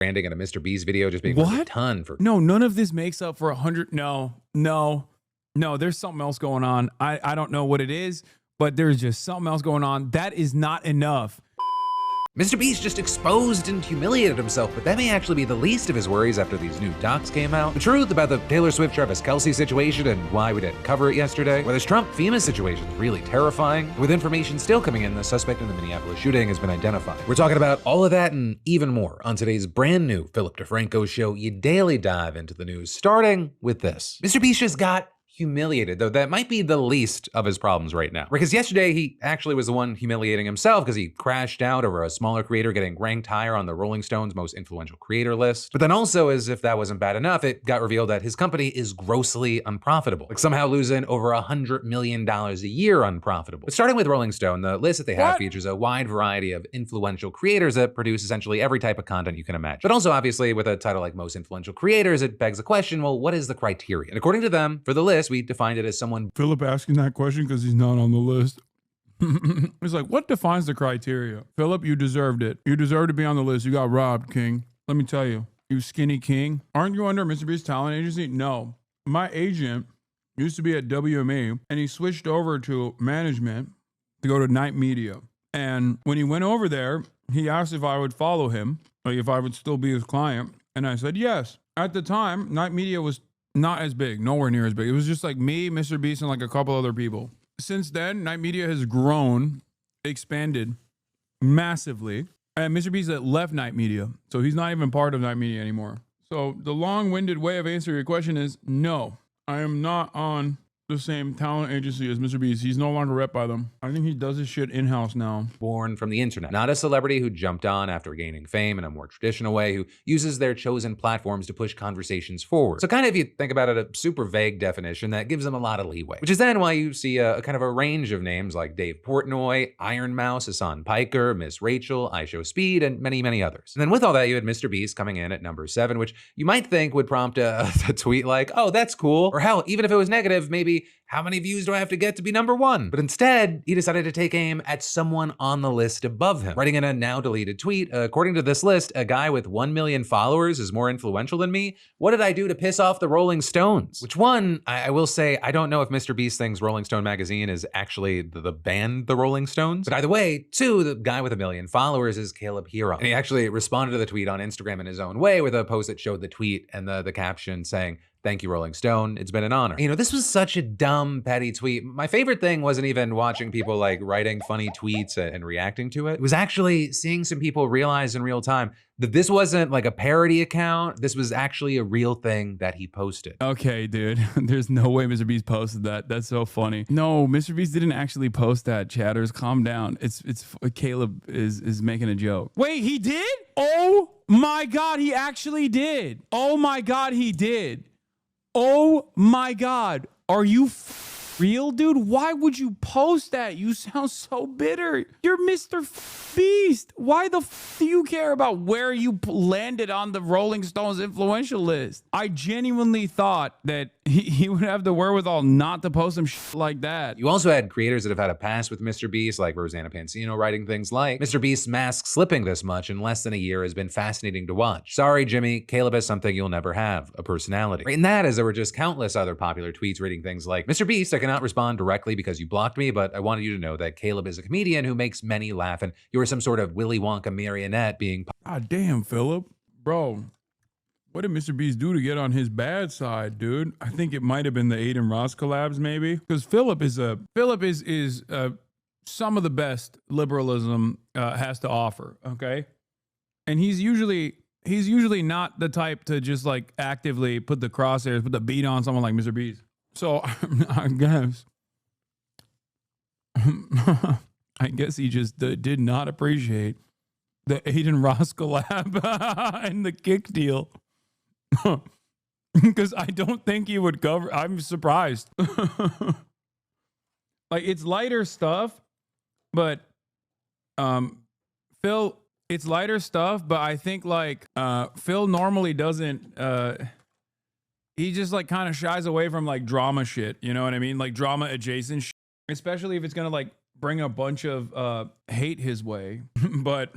branding in a Mr. Beast video just being worth a ton for. No, none of this makes up for 100. No. There's something else going on. I don't know what it is, but there's just something else going on. That is not enough. Mr. Beast just exposed and humiliated himself, but that may actually be the least of his worries after these new docs came out. The truth about the Taylor Swift-Travis Kelce situation and why we didn't cover it yesterday, or this Trump-FEMA situation is really terrifying. With information still coming in, the suspect in the Minneapolis shooting has been identified. We're talking about all of that and even more on today's brand new Phillip DeFranco show. You daily dive into the news, starting with this. Mr. Beast just got humiliated, though that might be the least of his problems right now. Because yesterday, he actually was the one humiliating himself because he crashed out over a smaller creator getting ranked higher on the Rolling Stone's most influential creator list. But then also, as if that wasn't bad enough, it got revealed that his company is grossly unprofitable, like somehow losing over $100 million a year unprofitable. But starting with Rolling Stone, the list that they have features a wide variety of influential creators that produce essentially every type of content you can imagine. But also, obviously, with a title like most influential creators, it begs the question, well, what is the criteria? And according to them, for the list, we defined it as someone. Phillip asking that question because he's not on the list. He's like, what defines the criteria? Phillip, you deserved it. You deserve to be on the list. You got robbed, King. Let me tell you, you skinny king. Aren't you under Mr. Beast's talent agency? No. My agent used to be at WME and he switched over to management to go to Night Media. And when he went over there, he asked if I would follow him, like if I would still be his client. And I said, yes. At the time, Night Media was not as big, nowhere near as big. It was just like me, Mr. Beast, and like a couple other people. Since then, Night Media has grown, expanded massively. And Mr. Beast left Night Media, so he's not even part of Night Media anymore. So the long-winded way of answering your question is no, I am not on the same talent agency as Mr. Beast. He's no longer rep by them. I think he does his shit in-house now. Born from the internet, not a celebrity who jumped on after gaining fame in a more traditional way, who uses their chosen platforms to push conversations forward. So kind of, if you think about it, a super vague definition that gives them a lot of leeway, which is then why you see a kind of a range of names like Dave Portnoy, Iron Mouse, Hasan Piker, Miss Rachel, iShowSpeed, and many, many others. And then with all that, you had Mr. Beast coming in at number 7, which you might think would prompt a tweet like, oh, that's cool. Or hell, even if it was negative, maybe, how many views do I have to get to be number 1? But instead, he decided to take aim at someone on the list above him, writing in a now deleted tweet, according to this list, a guy with 1 million followers is more influential than me. What did I do to piss off the Rolling Stones? Which one, I will say, I don't know if Mr. Beast thinks Rolling Stone magazine is actually the band, the Rolling Stones. But either way, 2, the guy with 1 million followers is Caleb Hero. And he actually responded to the tweet on Instagram in his own way with a post that showed the tweet and the caption saying, "Thank you, Rolling Stone. It's been an honor." You know, this was such a dumb, petty tweet. My favorite thing wasn't even watching people like writing funny tweets and reacting to it. It was actually seeing some people realize in real time that this wasn't like a parody account. This was actually a real thing that he posted. Okay, dude. There's no way Mr. Beast posted that. That's so funny. No, Mr. Beast didn't actually post that, chatters. Calm down. It's Caleb is making a joke. Wait, he did? Oh my God, he actually did. Oh my God, he did. Oh my God. Are you real, dude? Why would you post that? You sound so bitter. You're Mr. Beast. Why the do you care about where you landed on the Rolling Stones influential list? I genuinely thought that he would have the wherewithal not to post some shit like that. You also had creators that have had a past with Mr. Beast, like Rosanna Pansino, writing things like, Mr. Beast's mask slipping this much in less than a year has been fascinating to watch. Sorry, Jimmy, Caleb has something you'll never have, a personality. Right in that, as there were just countless other popular tweets reading things like, Mr. Beast, I cannot respond directly because you blocked me, but I wanted you to know that Caleb is a comedian who makes many laugh, and you are some sort of Willy Wonka marionette being. God damn, Phillip. Bro, what did Mr. Beast do to get on his bad side, dude? I think it might have been the Aiden Ross collabs, maybe. Because Phillip is some of the best liberalism has to offer, okay? And he's usually not the type to just like actively put the crosshairs, put the beat on someone like Mr. Beast. So I guess he just did not appreciate the Aiden Ross collab and the kick deal. Because I don't think he would cover. I'm surprised. Like, it's lighter stuff, but Phil, it's lighter stuff, but I think like Phil normally doesn't he just like kind of shies away from like drama shit, you know what I mean? Like drama adjacent shit, especially if it's gonna like bring a bunch of hate his way. But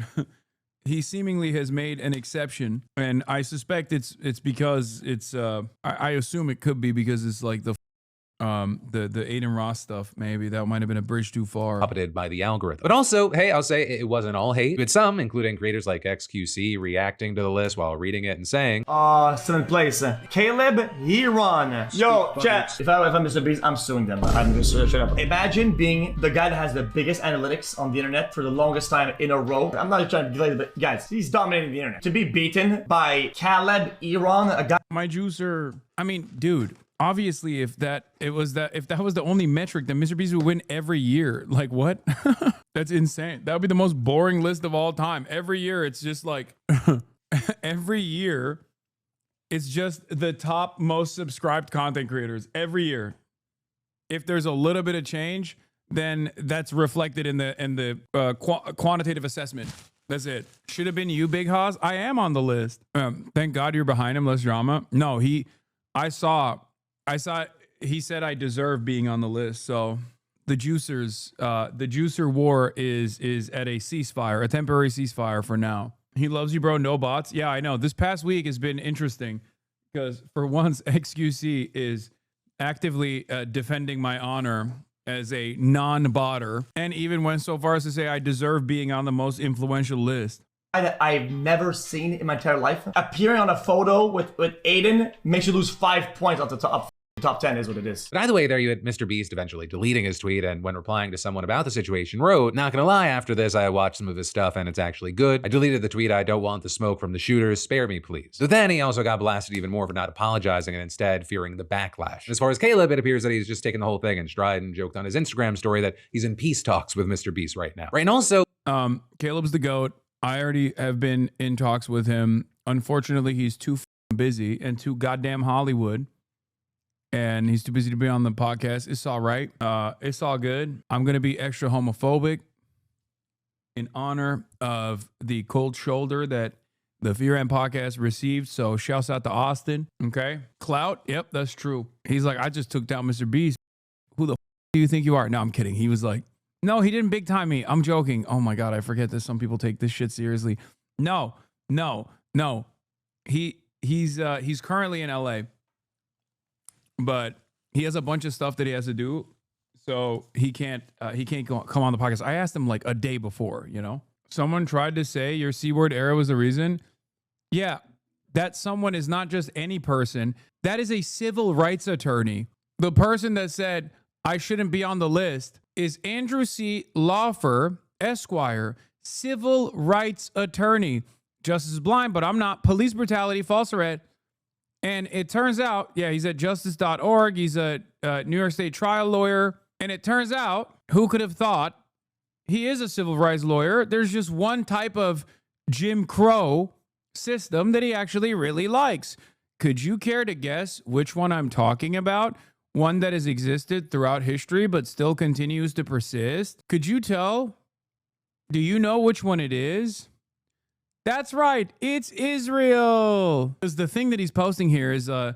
he seemingly has made an exception, and I suspect it's because it's I assume it could be because it's like the Aiden Ross stuff. Maybe that might have been a bridge too far. Puppeted by the algorithm. But also, hey, I'll say it wasn't all hate. With some, including creators like XQC, reacting to the list while reading it and saying, seventh place, Caleb Heron. Yo, chat. If I'm Mr. Beast, I'm suing them. I'm just shut up. Imagine being the guy that has the biggest analytics on the internet for the longest time in a row. I'm not trying to delay it, but guys, he's dominating the internet. To be beaten by Caleb Heron, a guy. My juicer. I mean, dude. Obviously, if that was the only metric, then Mr. Beast would win every year. Like what? That's insane. That would be the most boring list of all time. Every year, it's just like every year, it's just the top most subscribed content creators every year. If there's a little bit of change, then that's reflected in the quantitative assessment. That's it. Should have been you, Big Haas. I am on the list. Thank God you're behind him. Less drama. No, I saw he said I deserve being on the list. So the juicer war is at a ceasefire, a temporary ceasefire for now. He loves you, bro. No bots. Yeah, I know. This past week has been interesting because for once XQC is actively defending my honor as a non-botter, and even went so far as to say I deserve being on the most influential list. That I've never seen in my entire life. Appearing on a photo with Aiden makes you lose 5 points off the top 10 is what it is. But either way, there you had Mr. Beast eventually deleting his tweet, and when replying to someone about the situation wrote, "Not gonna lie, after this I watched some of his stuff and it's actually good. I deleted the tweet. I don't want the smoke from the shooters. Spare me, please." So then he also got blasted even more for not apologizing and instead fearing the backlash. As far as Caleb, it appears that he's just taken the whole thing in stride and joked on his Instagram story that he's in peace talks with Mr. Beast right now. Right, and also, Caleb's the GOAT. I already have been in talks with him. Unfortunately, he's too busy and too goddamn Hollywood. And he's too busy to be on the podcast. It's all right. It's all good. I'm going to be extra homophobic in honor of the cold shoulder that the Fear and podcast received. So shouts out to Austin. Okay. Clout. Yep, that's true. He's like, I just took down Mr. Beast. Who the do you think you are? No, I'm kidding. He was like, no, he didn't big time me. I'm joking. Oh my God. I forget that some people take this shit seriously. No. He's currently in LA, but he has a bunch of stuff that he has to do. So he can't come on the podcast. I asked him like a day before, you know, someone tried to say your C-word era was the reason. Yeah. That someone is not just any person. That is a civil rights attorney. The person that said I shouldn't be on the list is Andrew C. Lawfer, Esquire, civil rights attorney. Justice is blind, but I'm not. Police brutality, false arrest. And it turns out, yeah, he's at justice.org. He's a New York State trial lawyer. And it turns out, who could have thought he is a civil rights lawyer? There's just one type of Jim Crow system that he actually really likes. Could you care to guess which one I'm talking about? One that has existed throughout history but still continues to persist? Could you tell? Do you know which one it is? That's right. It's Israel. Because the thing that he's posting here is the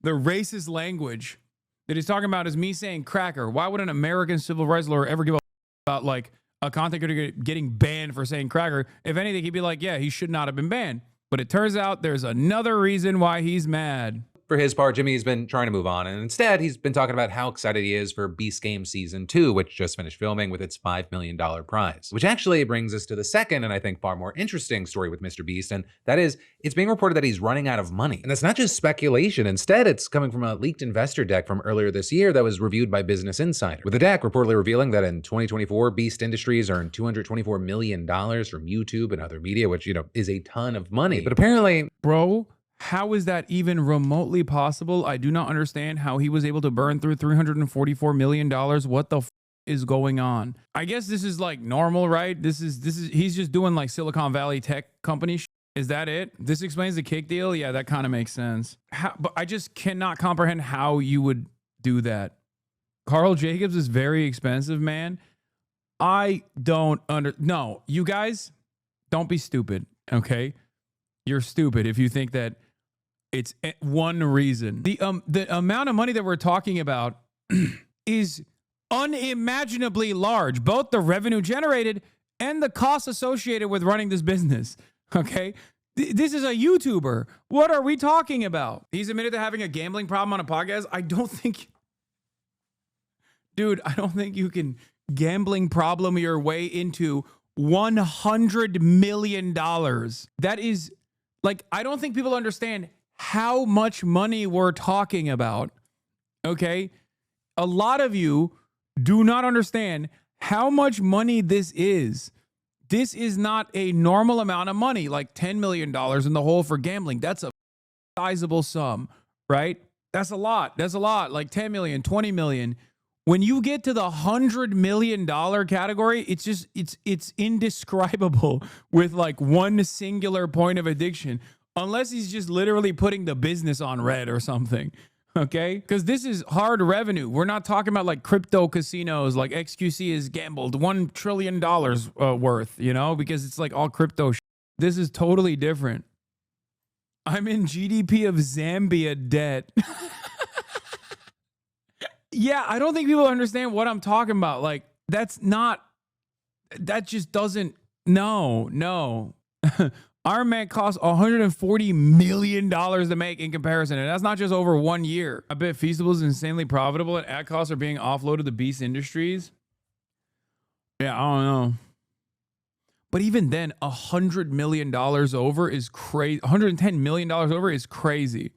racist language that he's talking about is me saying cracker. Why would an American civil rights lawyer ever give a about like a content creator getting banned for saying cracker? If anything, he'd be like, yeah, he should not have been banned. But it turns out there's another reason why he's mad. For his part, Jimmy's been trying to move on, and instead he's been talking about how excited he is for Beast Game Season 2, which just finished filming with its $5 million prize. Which actually brings us to the second, and I think far more interesting story with Mr. Beast, and that is, it's being reported that he's running out of money. And that's not just speculation. Instead, it's coming from a leaked investor deck from earlier this year that was reviewed by Business Insider, with the deck reportedly revealing that in 2024, Beast Industries earned $224 million from YouTube and other media, which, you know, is a ton of money. But apparently, bro, how is that even remotely possible? I do not understand how he was able to burn through $344 million. What the is going on? I guess this is like normal, right? This is he's just doing like Silicon Valley tech company shit. Is that it? This explains the kick deal? Yeah, that kind of makes sense. But I just cannot comprehend how you would do that. Carl Jacobs is very expensive, man. I don't no, you guys, don't be stupid, okay? You're stupid if you think that it's one reason. The amount of money that we're talking about is unimaginably large. Both the revenue generated and the costs associated with running this business. Okay. This is a YouTuber. What are we talking about? He's admitted to having a gambling problem on a podcast. I don't think you can gambling problem your way into $100 million. That is like, I don't think people understand how much money we're talking about. Okay. A lot of you do not understand how much money this is. This is not a normal amount of money, like $10 million in the hole for gambling. That's a sizable sum, right? That's a lot. That's a lot, like 10 million, 20 million. When you get to the $100 million category, it's indescribable with like one singular point of addiction, unless he's just literally putting the business on red or something. Okay, because this is hard revenue. We're not talking about like crypto casinos, like XQC has gambled $1 trillion worth, you know, because it's like all crypto. This is totally different. I'm in GDP of Zambia debt. Yeah, I don't think people understand what I'm talking about. Like, that just doesn't, no. Iron Man costs $140 million to make in comparison, and that's not just over 1 year. I bet Feasible is insanely profitable, and ad costs are being offloaded to Beast Industries. Yeah, I don't know. But even then, $100 million over is crazy. $110 million over is crazy.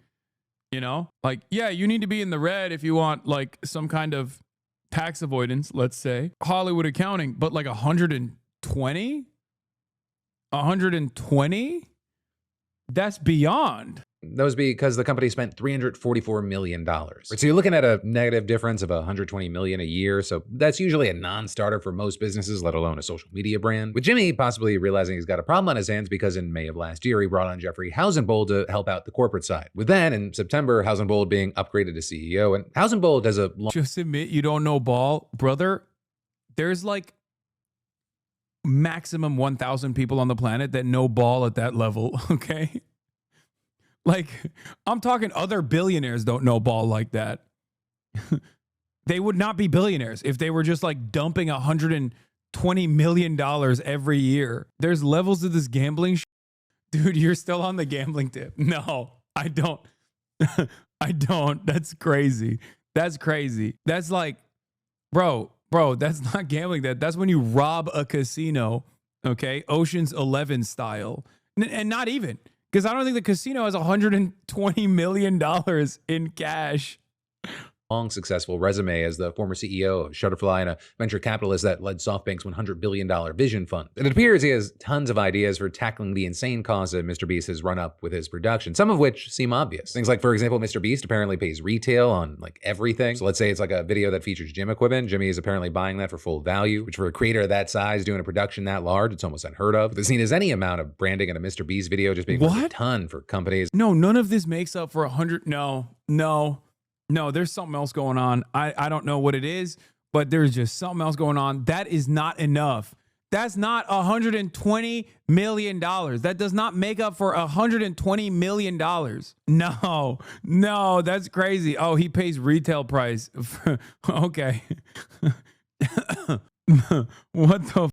You know? Like, yeah, you need to be in the red if you want, like, some kind of tax avoidance, let's say. Hollywood accounting, but like 120? 120? That's beyond. That was because the company spent $344 million. So you're looking at a negative difference of $120 million a year. So that's usually a non-starter for most businesses, let alone a social media brand. With Jimmy possibly realizing he's got a problem on his hands because in May of last year, he brought on Jeffrey Hausenbold to help out the corporate side. With then, in September, Hausenbold being upgraded to CEO. And Hausenbold has a Just admit you don't know ball. Brother, there's like maximum 1,000 people on the planet that know ball at that level, okay? Like, I'm talking other billionaires don't know ball like that. They would not be billionaires if they were just like dumping $120 million every year. There's levels of this gambling Dude, you're still on the gambling tip. No, I don't. I don't. That's crazy. That's crazy. That's like, bro, that's not gambling. That's when you rob a casino, okay? Ocean's 11 style. And not even. Because I don't think the casino has $120 million in cash. Long successful resume as the former CEO of Shutterfly and a venture capitalist that led SoftBank's $100 billion vision fund. It appears he has tons of ideas for tackling the insane costs that Mr. Beast has run up with his production, some of which seem obvious. Things like, for example, Mr. Beast apparently pays retail on like everything. So let's say it's like a video that features gym equipment. Jimmy is apparently buying that for full value, which for a creator of that size doing a production that large, it's almost unheard of. There's seen as any amount of branding in a Mr. Beast video just being worth a ton for companies. No, none of this makes up for 100. No, there's something else going on. I don't know what it is, but there's just something else going on. That is not enough. That's not $120 million. That does not make up for $120 million. No, that's crazy. Oh, he pays retail price. Okay. What the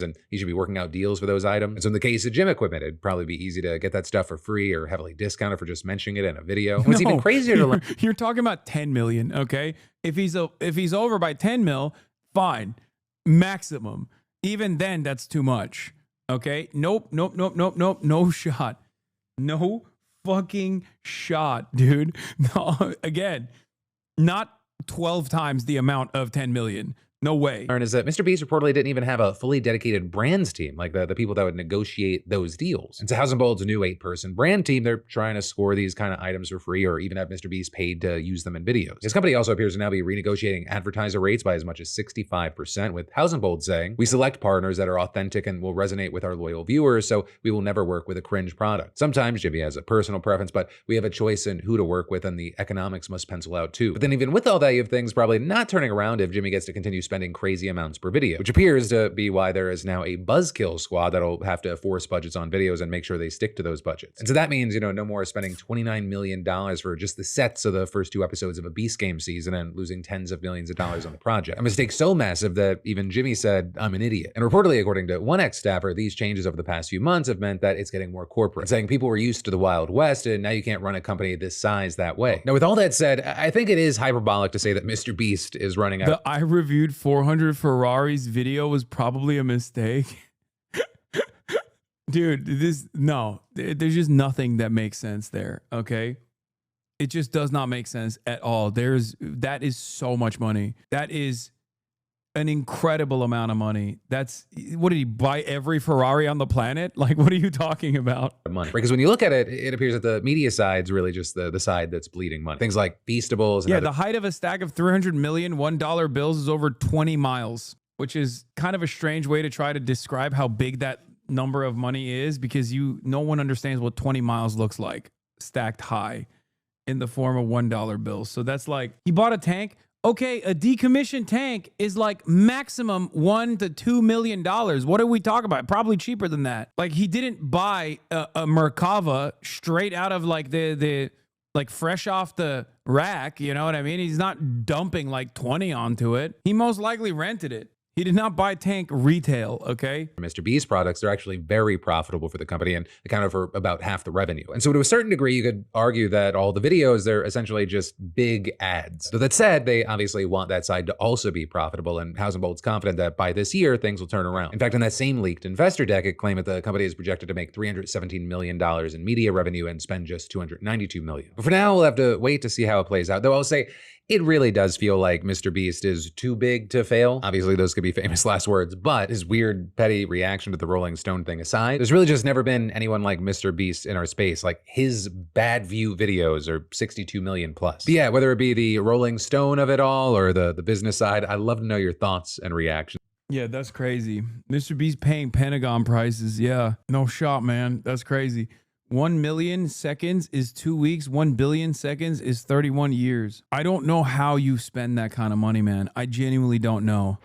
and he should be working out deals for those items. And so in the case of gym equipment, it'd probably be easy to get that stuff for free or heavily discounted for just mentioning it in a video. What's even crazier to learn. You're talking about 10 million, okay? If he's over by 10 mil, fine. Maximum. Even then, that's too much. Okay? Nope. No shot. No fucking shot, dude. No, again, not 12 times the amount of 10 million. No way. Is that Mr. Beast reportedly didn't even have a fully dedicated brands team, like the people that would negotiate those deals. And so Hausenbold's new 8-person brand team, they're trying to score these kind of items for free or even have Mr. Beast paid to use them in videos. His company also appears to now be renegotiating advertiser rates by as much as 65%, with Hausenbold saying, "We select partners that are authentic and will resonate with our loyal viewers, so we will never work with a cringe product." Sometimes Jimmy has a personal preference, but we have a choice in who to work with and the economics must pencil out too. But then even with all that, you have things probably not turning around if Jimmy gets to continue spending crazy amounts per video, which appears to be why there is now a buzzkill squad that'll have to force budgets on videos and make sure they stick to those budgets. And so that means, no more spending $29 million for just the sets of the first 2 episodes of a Beast Game season and losing tens of millions of dollars on the project. A mistake so massive that even Jimmy said, "I'm an idiot." And reportedly, according to one ex-staffer, these changes over the past few months have meant that it's getting more corporate, saying people were used to the Wild West and now you can't run a company this size that way. Now, with all that said, I think it is hyperbolic to say that Mr. Beast is running out. The "I reviewed 400 Ferraris" video was probably a mistake. Dude, there's just nothing that makes sense there, okay? It just does not make sense at all. That is so much money. That is an incredible amount of money. What did he buy every Ferrari on the planet? Like, what are you talking about? Money. Because when you look at it, it appears that the media side's really just the side that's bleeding money. Things like Feastables. And the height of a stack of 300 million $1 bills is over 20 miles, which is kind of a strange way to try to describe how big that number of money is, because no one understands what 20 miles looks like stacked high in the form of $1 bills. So that's like, he bought a tank. Okay, a decommissioned tank is like maximum $1 to $2 million. What are we talking about? Probably cheaper than that. Like, he didn't buy a Merkava straight out of like the like fresh off the rack. You know what I mean? He's not dumping like 20 onto it. He most likely rented it. He did not buy tank retail, okay? Mr. Beast products are actually very profitable for the company and accounted for about half the revenue. And so to a certain degree, you could argue that all the videos, they're essentially just big ads. So that said, they obviously want that side to also be profitable, and House & Bolt's confident that by this year, things will turn around. In fact, in that same leaked investor deck, it claimed that the company is projected to make $317 million in media revenue and spend just $292 million. But for now, we'll have to wait to see how it plays out. Though I'll say, it really does feel like Mr. Beast is too big to fail. Obviously, those could be famous last words, but his weird, petty reaction to the Rolling Stone thing aside, there's really just never been anyone like Mr. Beast in our space. Like, his bad view videos are 62 million plus. But yeah, whether it be the Rolling Stone of it all or the business side, I'd love to know your thoughts and reactions. Yeah, that's crazy. Mr. Beast paying Pentagon prices. Yeah, no shot, man. That's crazy. 1 million seconds is 2 weeks. 1 billion seconds is 31 years. I don't know how you spend that kind of money, man. I genuinely don't know.